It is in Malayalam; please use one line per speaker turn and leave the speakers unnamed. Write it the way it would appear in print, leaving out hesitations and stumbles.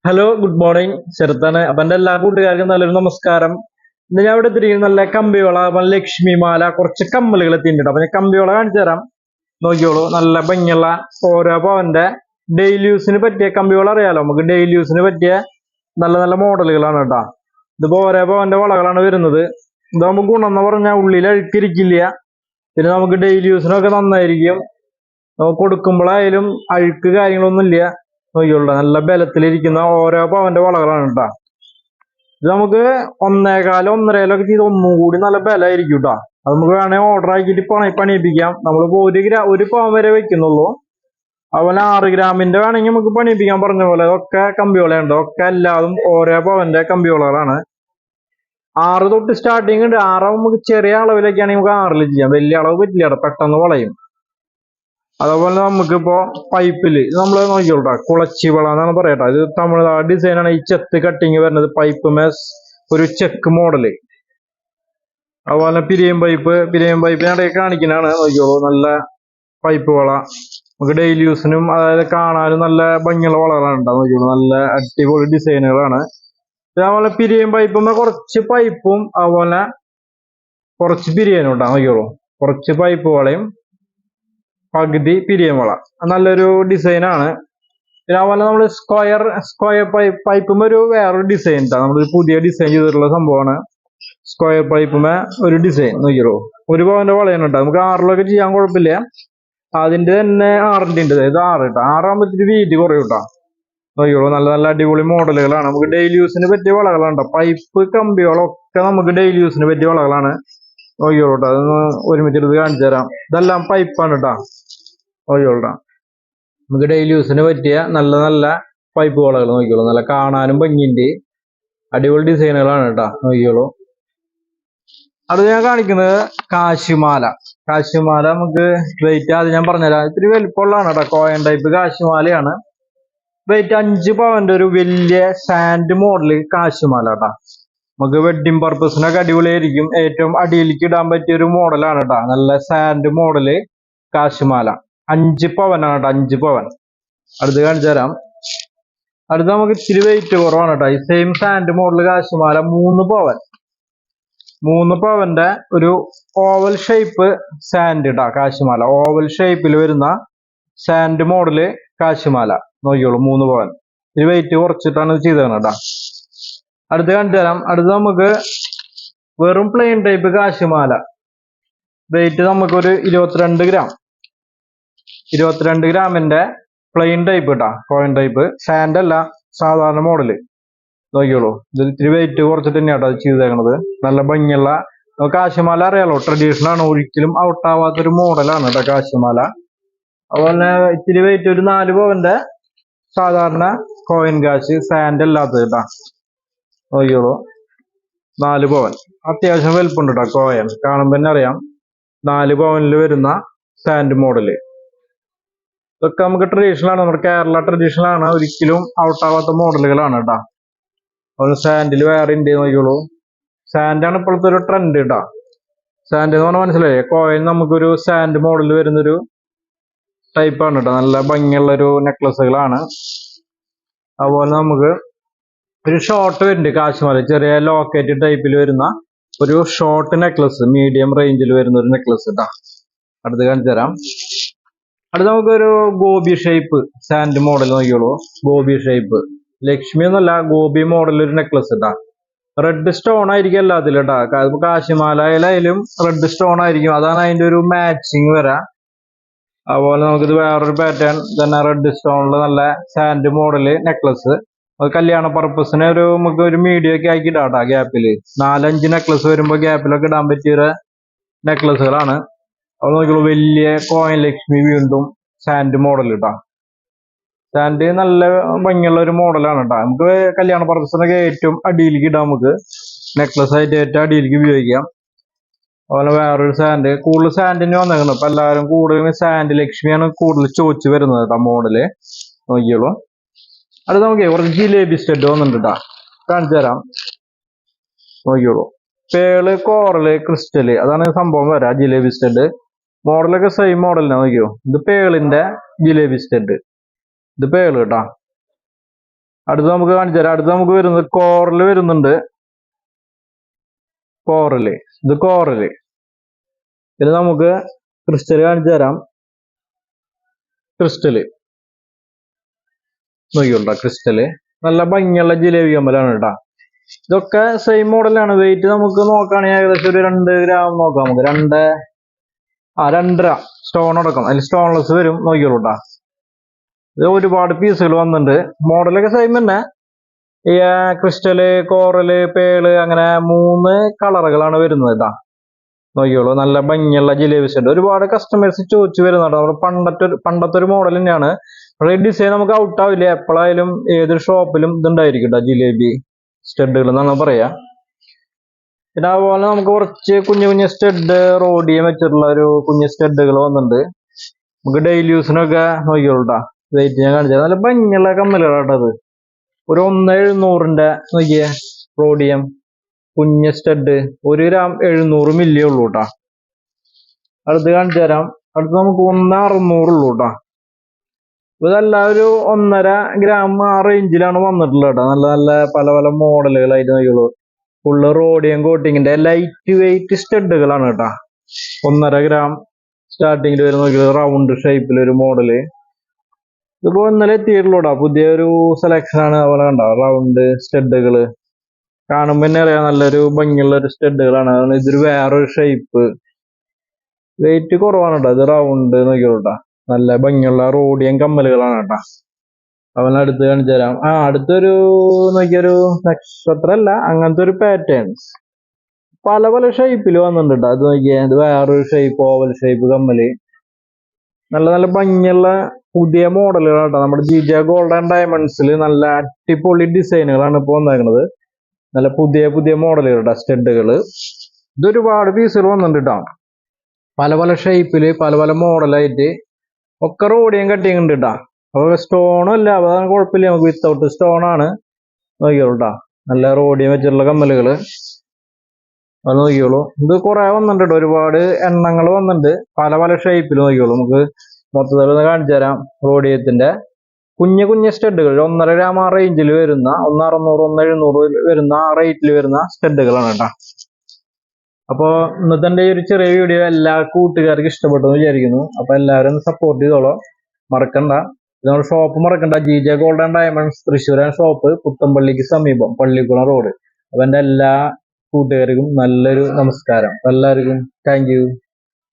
Hello, good morning. ചെറുത്താണ്. അപ്പൊ എന്റെ എല്ലാ കൂട്ടുകാർക്കും നല്ലൊരു നമസ്കാരം. ഇന്ന് ഞാൻ ഇവിടെ തിരികെ നല്ല കമ്പിവള, ലക്ഷ്മി മാല, കുറച്ച് കമ്മലുകൾ എത്തിയിട്ടുണ്ട്. അപ്പൊ ഞാൻ കമ്പിവള കാണിച്ചു തരാം. നോക്കിയോളൂ, നല്ല ഭംഗിയുള്ള ഓരോ പവന്റെ ഡെയിലി യൂസിന് പറ്റിയ കമ്പിവള. അറിയാലോ, നമുക്ക് ഡെയിലി യൂസിന് പറ്റിയ നല്ല നല്ല മോഡലുകളാണ് കേട്ടോ. ഇതിപ്പോ ഓരോ പവന്റെ വളകളാണ് വരുന്നത്. ഇതാകുമ്പോൾ ഗുണം എന്ന് പറഞ്ഞാൽ ഉള്ളിൽ അഴുക്കിരിക്കില്ല. പിന്നെ നമുക്ക് ഡെയിലി യൂസിനൊക്കെ നന്നായിരിക്കും. നമുക്ക് കൊടുക്കുമ്പോഴായാലും അഴുക്ക് കാര്യങ്ങളൊന്നും ഇല്ല. നോക്കിയുള്ള നല്ല ബലത്തിലിരിക്കുന്ന ഓരോ പവന്റെ വളകളാണ് കേട്ടോ. ഇത് നമുക്ക് ഒന്നേകാലോ ഒക്കെ ചെയ്ത് ഒന്നും കൂടി നല്ല ബലമായിരിക്കും കേട്ടോ. അത് നമുക്ക് വേണമെങ്കിൽ ഓർഡർ ആക്കിയിട്ട് പണിയിപ്പിക്കാം. നമ്മളിപ്പോ ഒരു പവൻ വരെ വെക്കുന്നുള്ളൂ. അതുപോലെ 6 ഗ്രാമിന്റെ വേണമെങ്കിൽ നമുക്ക് പണിയിപ്പിക്കാൻ. പറഞ്ഞ പോലെ അതൊക്കെ കമ്പിവളയുണ്ട്. ഒക്കെ എല്ലാതും ഓരോ പവന്റെ കമ്പിവളകളാണ്. 6 തൊട്ട് സ്റ്റാർട്ടിങ് ഉണ്ട്. 6 നമുക്ക് ചെറിയ അളവിലൊക്കെ ആണെങ്കിൽ നമുക്ക് 6 ചെയ്യാം. വലിയ അളവ് പറ്റില്ല കേട്ടോ, പെട്ടെന്ന് വളയും. അതുപോലെ നമുക്കിപ്പോ പൈപ്പില് ഇത് നമ്മൾ നോക്കിയോട്ടാ, കുളച്ചി വള എന്നാണ് പറയട്ടെ. ഇത് തമിഴ്നാട് ഡിസൈനാണ്. ഈ ചെത്ത് കട്ടിങ് വരുന്നത് പൈപ്പ് മേസ് ഒരു ചെക്ക് മോഡല്. അതുപോലെ പിരിയം പൈപ്പിനിടയിൽ കാണിക്കുന്നതാണ്. നോക്കിയോളൂ, നല്ല പൈപ്പ് വള. നമുക്ക് ഡെയിലി യൂസിനും അതായത് കാണാനും നല്ല ഭംഗിയുള്ള വളകളാണ് ഉണ്ടാവും. നോക്കിയോളൂ, നല്ല അടിപൊളി ഡിസൈനുകളാണ്. അതുപോലെ പിരിയം പൈപ്പും കുറച്ച് പൈപ്പും അതുപോലെ കുറച്ച് പിരിയനും ഉണ്ടാവും. നോക്കിയോളൂ, കുറച്ച് പൈപ്പ് വളയും പകുതി പിരിയമുള. നല്ലൊരു ഡിസൈനാണ്. പിന്നെ അതുപോലെ നമ്മൾ സ്ക്വയർ പൈപ്പും ഒരു വേറൊരു ഡിസൈൻ. നമ്മൾ പുതിയ ഡിസൈൻ ചെയ്തിട്ടുള്ള സംഭവമാണ്. സ്ക്വയർ പൈപ്പുമേ ഒരു ഡിസൈൻ. നോക്കിയോ, ഒരു പവന്റെ വളയാണ് കേട്ടോ. നമുക്ക് 6 ചെയ്യാൻ കുഴപ്പമില്ല. അതിന്റെ തന്നെ 6 ഉണ്ട്. ഇത് 6 കേട്ടോ. 6 ഇത്തിരി വീതി കുറയും കേട്ടോ. നോക്കിയോളൂ, നല്ല നല്ല അടിപൊളി മോഡലുകളാണ്. നമുക്ക് ഡെയിലി യൂസിന് പറ്റിയ വളകളാണ്. പൈപ്പ് കമ്പികളൊക്കെ നമുക്ക് ഡെയിലി യൂസിന് പറ്റിയ വളകളാണ്. നോക്കിയോളൂ കേട്ടോ, അതൊന്ന് ഒരുമിച്ചെടുത്ത് കാണിച്ചു തരാം. ഇതെല്ലാം പൈപ്പാണ് കേട്ടോ. നോക്കിയോളൂ, നമുക്ക് ഡെയിലി യൂസിന് പറ്റിയ നല്ല നല്ല പൈപ്പ് വളകൾ. നോക്കിയോളൂ, നല്ല കാണാനും ഭംഗിയുണ്ട്. അടിപൊളി ഡിസൈനുകളാണ് കേട്ടോ. നോക്കിയോളൂ, അടുത്ത് ഞാൻ കാണിക്കുന്നത് കാശിമാല. കാശിമാല നമുക്ക് വെയിറ്റ് ആദ്യം ഞാൻ പറഞ്ഞുതരാം. ഇത്തിരി വലിപ്പമുള്ളതാണ് കേട്ടോ. Coin type കാശിമാലയാണ്. വെയിറ്റ് 5 പവന്റെ ഒരു വലിയ സാൻഡ് മോഡല് കാശിമാല കേട്ടോ. നമുക്ക് വെഡിങ് പർപ്പസിനൊക്കെ അടിപൊളിയായിരിക്കും. ഏറ്റവും അടിയിലേക്ക് ഇടാൻ പറ്റിയ ഒരു മോഡലാണ് കേട്ടോ. നല്ല സാൻഡ് മോഡല് കാശിമാല 5 പവനാണ് കേട്ടോ. 5 പവൻ. അടുത്ത് കാണിച്ചു തരാം. അടുത്ത് നമുക്ക് ഇച്ചിരി വെയിറ്റ് കുറവാണ് കേട്ടോ. ഈ സെയിം സാൻഡ് മോഡൽ കാശിമാല 3 പവൻ. 3 പവന്റെ ഒരു ഓവൽ ഷേപ്പ് സാൻഡ് കേട്ടോ. കാശിമാല ഓവൽ ഷേപ്പിൽ വരുന്ന സാൻഡ് മോഡല് കാശിമാല. നോക്കിയോളൂ, 3 പവൻ. ഇത് വെയിറ്റ് കുറച്ചിട്ടാണ് ഇത് ചെയ്തത് കേട്ടോ. അടുത്ത് കാണിച്ചു തരാം. അടുത്ത് നമുക്ക് വെറും പ്ലെയിൻ ടൈപ്പ് കാശിമാല. വെയിറ്റ് നമുക്കൊരു 22 ഗ്രാം. 22 ഗ്രാമിന്റെ പ്ലെയിൻ ടൈപ്പ് കേട്ടാ. കോയിൻ ടൈപ്പ് സാൻഡ് അല്ല, സാധാരണ മോഡല്. നോക്കിയോളൂ, ഇത് ഇത്തിരി വെയിറ്റ് കുറച്ചിട്ട് തന്നെയാട്ടോ അത് ചെയ്തേക്കണത്. നല്ല ഭംഗിയുള്ള കാശിമാല. അറിയാലോ, ട്രഡീഷണൽ ആണ്. ഒരിക്കലും ഔട്ടാവാത്തൊരു മോഡലാണ് കേട്ടോ കാശിമാല. അതുപോലെ ഇത്തിരി വെയിറ്റ് ഒരു 4 പവന്റെ സാധാരണ കോയിൻ കാശ്, സാൻഡ് അല്ലാത്തത് കേട്ടാ. നോക്കിയോളൂ, 4 പവൻ. അത്യാവശ്യം വലുപ്പുണ്ട് കേട്ടോ. കോയൻ കാണുമ്പോൾ തന്നെ അറിയാം. 4 പവനിൽ വരുന്ന സാൻഡ് മോഡല്. ഇതൊക്കെ നമുക്ക് ട്രഡീഷണൽ ആണ്. നമ്മുടെ കേരള ട്രഡീഷണൽ ആണ്. ഒരിക്കലും ഔട്ടാവാത്ത മോഡലുകളാണ് കേട്ടോ. അതുപോലെ സാൻഡിൽ വേറെ ഉണ്ട്. നോക്കിയോളൂ, സാൻഡാണ് ഇപ്പോഴത്തെ ഒരു ട്രെൻഡ് കേട്ടോ. സാൻഡ് എന്ന് പറഞ്ഞാൽ മനസ്സിലായേ, കോയിൻ നമുക്കൊരു സാൻഡ് മോഡൽ വരുന്നൊരു ടൈപ്പാണ് കേട്ടോ. നല്ല ഭംഗിയുള്ള ഒരു നെക്ലസുകളാണ്. അതുപോലെ നമുക്ക് ഒരു ഷോർട്ട് വരുന്നുണ്ട് കാശിമാല. ചെറിയ ലോക്കറ്റ് ടൈപ്പിൽ വരുന്ന ഒരു ഷോർട്ട് നെക്ലസ്, മീഡിയം റേഞ്ചിൽ വരുന്ന ഒരു നെക്ലസ് കേട്ടോ. അടുത്ത് കാണിച്ചു തരാം. അടുത്ത് നമുക്കൊരു ഗോപി ഷേപ്പ് സാൻഡ് മോഡൽ. നോക്കിയോളൂ, ഗോപി ഷേപ്പ്. ലക്ഷ്മി എന്നല്ല, ഗോപി മോഡൽ ഒരു നെക്ലസ് ഇട്ടാ. റെഡ് സ്റ്റോൺ ആയിരിക്കും എല്ലാത്തിലും കേട്ടാ. കാശിമാലയിലായാലും റെഡ് സ്റ്റോൺ ആയിരിക്കും. അതാണ് അതിന്റെ ഒരു മാച്ചിങ് വരാം. അതുപോലെ നമുക്കിത് വേറൊരു പാറ്റേൺ തന്നെ, റെഡ് സ്റ്റോണില് നല്ല സാൻഡ് മോഡല് നെക്ലസ്. കല്യാണ പർപ്പസിന് നമുക്ക് ഒരു മീഡിയം ഒക്കെ ആക്കി ഇടാം കേട്ടോ. ഗ്യാപ്പില് 4-5 നെക്ലസ് വരുമ്പോ ഗ്യാപ്പിലൊക്കെ ഇടാൻ പറ്റിയ നെക്ലസുകളാണ്. അത് നോക്കിയോളൂ, വലിയ കോയിൻ ലക്ഷ്മി. വീണ്ടും സാൻഡ് മോഡൽ കേട്ടോ. സാൻഡ് നല്ല ഭംഗിയുള്ള ഒരു മോഡലാണ് കേട്ടോ. നമുക്ക് കല്യാണ പർപ്പസിനൊക്കെ ഏറ്റവും അടിയിലേക്ക് ഇടാം. നമുക്ക് നെക്ലസ് ആയിട്ട് ഏറ്റവും അടിയിലേക്ക് ഉപയോഗിക്കാം. അതുപോലെ വേറൊരു സാൻഡ്, കൂടുതൽ സാൻഡിന് വന്നേക്കണം. ഇപ്പൊ എല്ലാവരും കൂടുതലും സാൻഡ് ലക്ഷ്മിയാണ് കൂടുതൽ ചോദിച്ചു വരുന്നത് കേട്ടോ മോഡല്. നോക്കിയോളൂ, അത് നമുക്ക് കുറച്ച് ജിലേബി സ്റ്റഡ് വന്നിട്ടുണ്ട് കേട്ടോ. കാണിച്ചു തരാം. നോക്കിയോളൂ, പേള്, കോറല്, ക്രിസ്റ്റല്, അതാണ് സംഭവം വരാം. ജിലേബി സ്റ്റഡ് മോഡലൊക്കെ സെയിം മോഡലിനാ. നോക്കിയോ, ഇത് പേളിന്റെ ജിലേബി സ്റ്റഡ്. ഇത് പേള് കേട്ടോ. അടുത്ത് നമുക്ക് കാണിച്ചു തരാം. അടുത്ത് നമുക്ക് വരുന്നത് കോറല് വരുന്നുണ്ട്. കോറല്, ഇത് കോറല്. ഇത് നമുക്ക് ക്രിസ്റ്റല് കാണിച്ചു തരാം. ക്രിസ്റ്റല് നോക്കിയോട്ടാ, ക്രിസ്റ്റല് നല്ല ഭംഗിയുള്ള ജിലേബി കമ്മലാണ് കേട്ടാ. ഇതൊക്കെ സെയിം മോഡലാണ്. വെയിറ്റ് നമുക്ക് നോക്കുകയാണെങ്കിൽ ഏകദേശം ഒരു 2 ഗ്രാം നോക്കാം നമുക്ക്. 2.5 സ്റ്റോൺ അടക്കം, അതിൽ സ്റ്റോൺലെസ് വരും. നോക്കിയോളൂ കേട്ടാ. ഇത് ഒരുപാട് പീസുകൾ വന്നിട്ടുണ്ട്. മോഡലൊക്കെ സെയിം തന്നെ. ഈ ക്രിസ്റ്റല്, കോറല്, പേള് അങ്ങനെ 3 കളറുകളാണ് വരുന്നത് കേട്ടാ. നോക്കിയോളൂ, നല്ല ഭംഗിയുള്ള ജിലേബി സെറ്റ്. ഒരുപാട് കസ്റ്റമേഴ്സ് ചോദിച്ചു വരുന്നുണ്ട്. നമ്മുടെ പണ്ടത്തെ ഒരു മോഡൽ തന്നെയാണ്. പക്ഷേ ഈ ഡിസൈൻ നമുക്ക് ഔട്ട് ആവില്ല. എപ്പോഴായാലും ഏതൊരു ഷോപ്പിലും ഇതുണ്ടായിരിക്കും കേട്ടോ, ജിലേബി സ്റ്റഡുകൾ എന്നാണ് പറയാ. പിന്നെ അതുപോലെ നമുക്ക് കുറച്ച് കുഞ്ഞു കുഞ്ഞു സ്റ്റഡ് റോഡിയം വെച്ചിട്ടുള്ള ഒരു കുഞ്ഞു സ്റ്റഡുകൾ വന്നിട്ടുണ്ട്. നമുക്ക് ഡെയിലി യൂസിനൊക്കെ നോക്കിയോളൂട്ടാ. വെയിറ്റ് ഞാൻ കാണിച്ചത് നല്ല ഭംഗിയുള്ള കമ്മലുകളാട്ടോ. അത് ഒരു 1.700 നോക്കിയേ, റോഡിയം കുഞ്ഞ സ്റ്റഡ്. 1 ഗ്രാം 700 മില്ലി ഉള്ളൂ കേട്ടാ. അടുത്ത് കാണിച്ചു തരാം. അടുത്ത് നമുക്ക് 1.600 ഉള്ളൂ കേട്ടാ. ഇതെല്ലാം ഒരു 1.5 ഗ്രാം ആ റേഞ്ചിലാണ് വന്നിട്ടുള്ളത് കേട്ടോ. നല്ല നല്ല പല പല മോഡലുകളായിട്ട് നോക്കിയുള്ളൂ. ഫുള്ള് റോഡിയം കോട്ടിങ്ങിന്റെ ലൈറ്റ് വെയിറ്റ് സ്റ്റഡുകളാണ് കേട്ടാ. 1.5 ഗ്രാം സ്റ്റാർട്ടിങ്ങിൽ വരുന്ന നോക്കിയുള്ളൂ. റൗണ്ട് ഷേപ്പിൽ ഒരു മോഡല്. ഇതിപ്പോ ഇന്നലെ എത്തിയിട്ടുള്ളൂടാ. പുതിയൊരു സെലക്ഷൻ ആണ്. അതുപോലെ കണ്ടോ, റൗണ്ട് സ്റ്റഡുകള് കാണുമ്പോ തന്നെ അറിയാം നല്ലൊരു ഭംഗിയുള്ള ഒരു സ്റ്റഡുകളാണ്. അതുകൊണ്ട് ഇതൊരു വേറൊരു ഷേപ്പ്. വെയിറ്റ് കുറവാണ് കേട്ടോ. ഇത് റൗണ്ട് നോക്കിയോട്ടാ. നല്ല ഭംഗിയുള്ള റോഡിയം കമ്മലുകളാണ് കേട്ടാ. അവൻ അടുത്ത് കാണിച്ചു തരാം. അടുത്തൊരു നോക്കിയൊരു നക്ഷത്രല്ല, അങ്ങനത്തെ ഒരു പാറ്റേൺസ് പല പല ഷേപ്പിൽ വന്നിട്ടുണ്ട് കേട്ടോ. അത് നോക്കിയാ, ഇത് വേറൊരു ഷേപ്പ്, ഓവൽ ഷേപ്പ് കമ്മല്. നല്ല നല്ല ഭംഗിയുള്ള പുതിയ മോഡലുകളാണ് കേട്ടോ. നമ്മുടെ ജിജ ഗോൾഡ് ആൻഡ് ഡയമണ്ട്സിൽ നല്ല അടിപൊളി ഡിസൈനുകളാണ് ഇപ്പോൾ വന്നേക്കുന്നത്. നല്ല പുതിയ പുതിയ മോഡലുകളുടെ സ്റ്റഡുകള്. ഇതൊരുപാട് പീസുകൾ വന്നിട്ടുണ്ട് കേട്ടോ. പല പല ഷേപ്പില് പല പല മോഡലായിട്ട് ഒക്കെ റോഡിയം കട്ടിങ് ഉണ്ട് കേട്ടോ. അപ്പൊ സ്റ്റോണും ഇല്ല, അതാണ് കുഴപ്പമില്ല. നമുക്ക് വിത്തൗട്ട് സ്റ്റോൺ ആണ്. നോക്കിയോളൂ കേട്ടോ, നല്ല റോഡിയം വെച്ചിട്ടുള്ള കമ്മലുകള്. അത് നോക്കിയോളൂ. ഇത് കുറെ വന്നിട്ടുണ്ട് കേട്ടോ. ഒരുപാട് എണ്ണങ്ങൾ വന്നിട്ടുണ്ട് പല പല ഷേപ്പിൽ. നോക്കിയോളൂ, നമുക്ക് മൊത്തത്തിൽ കാണിച്ചു തരാം. റോഡിയത്തിന്റെ കുഞ്ഞു കുഞ്ഞു സ്റ്റഡുകൾ 1.5 ഗ്രാം ആ റേഞ്ചിൽ വരുന്ന 1.600 1.700 വരുന്ന ആ റേറ്റിൽ വരുന്ന സ്റ്റഡുകളാണ് കേട്ടോ. അപ്പൊ ഇന്നത്തെ ഈ ഒരു ചെറിയ വീഡിയോ എല്ലാ കൂട്ടുകാർക്കും ഇഷ്ടപ്പെട്ടു എന്ന് വിചാരിക്കുന്നു. അപ്പൊ എല്ലാവരും സപ്പോർട്ട് ചെയ്തോളൂ, മറക്കണ്ട. നമ്മുടെ ഷോപ്പ് മറക്കണ്ട, ജിജ ഗോൾഡ് ആൻഡ് ഡയമണ്ട്സ് തൃശ്ശൂരാൻ ഷോപ്പ്, പുത്തമ്പള്ളിക്ക് സമീപം, പള്ളിക്കുളം റോഡ്. അപ്പൊ എന്റെ എല്ലാ കൂട്ടുകാർക്കും നല്ലൊരു നമസ്കാരം. എല്ലാവർക്കും താങ്ക് യു.